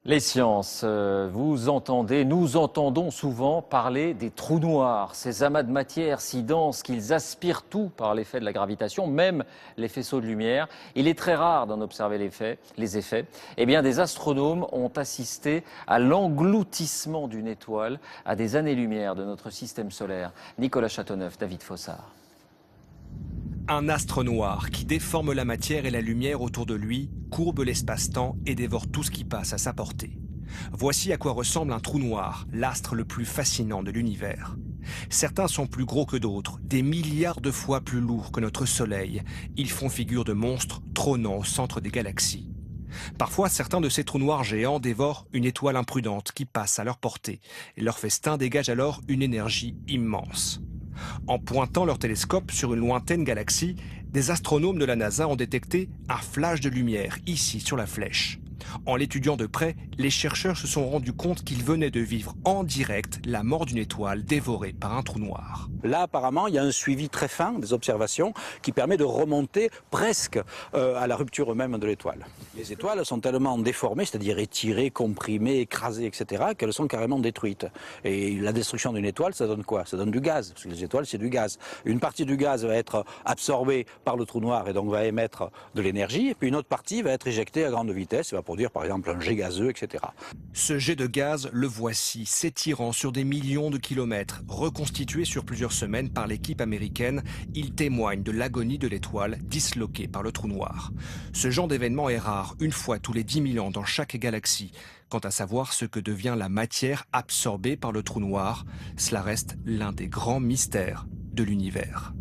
Les sciences, vous entendez, nous entendons souvent parler des trous noirs, ces amas de matière si denses qu'ils aspirent tout par l'effet de la gravitation, même les faisceaux de lumière. Il est très rare d'en observer les effets. Eh bien, des astronomes ont assisté à l'engloutissement d'une étoile à des années-lumière de notre système solaire. Nicolas Châteauneuf, David Fossard. Un astre noir qui déforme la matière et la lumière autour de lui, courbe l'espace-temps et dévore tout ce qui passe à sa portée. Voici à quoi ressemble un trou noir, l'astre le plus fascinant de l'univers. Certains sont plus gros que d'autres, des milliards de fois plus lourds que notre Soleil. Ils font figure de monstres trônant au centre des galaxies. Parfois, certains de ces trous noirs géants dévorent une étoile imprudente qui passe à leur portée. Et leur festin dégage alors une énergie immense. En pointant leur télescope sur une lointaine galaxie, des astronomes de la NASA ont détecté un flash de lumière ici sur la flèche. En l'étudiant de près, les chercheurs se sont rendus compte qu'ils venaient de vivre en direct la mort d'une étoile dévorée par un trou noir. Là, apparemment, il y a un suivi très fin des observations qui permet de remonter presque à la rupture même de l'étoile. Les étoiles sont tellement déformées, c'est-à-dire étirées, comprimées, écrasées, etc., qu'elles sont carrément détruites. Et la destruction d'une étoile, ça donne quoi? Ça donne du gaz, parce que les étoiles, c'est du gaz. Une partie du gaz va être absorbée par le trou noir et donc va émettre de l'énergie, et puis une autre partie va être éjectée à grande vitesse et va produire par exemple un jet gazeux, etc. Ce jet de gaz, le voici, s'étirant sur des millions de kilomètres. Reconstitué sur plusieurs semaines par l'équipe américaine, il témoigne de l'agonie de l'étoile disloquée par le trou noir. Ce genre d'événement est rare, une fois tous les 10 000 ans dans chaque galaxie. Quant à savoir ce que devient la matière absorbée par le trou noir, cela reste l'un des grands mystères de l'univers.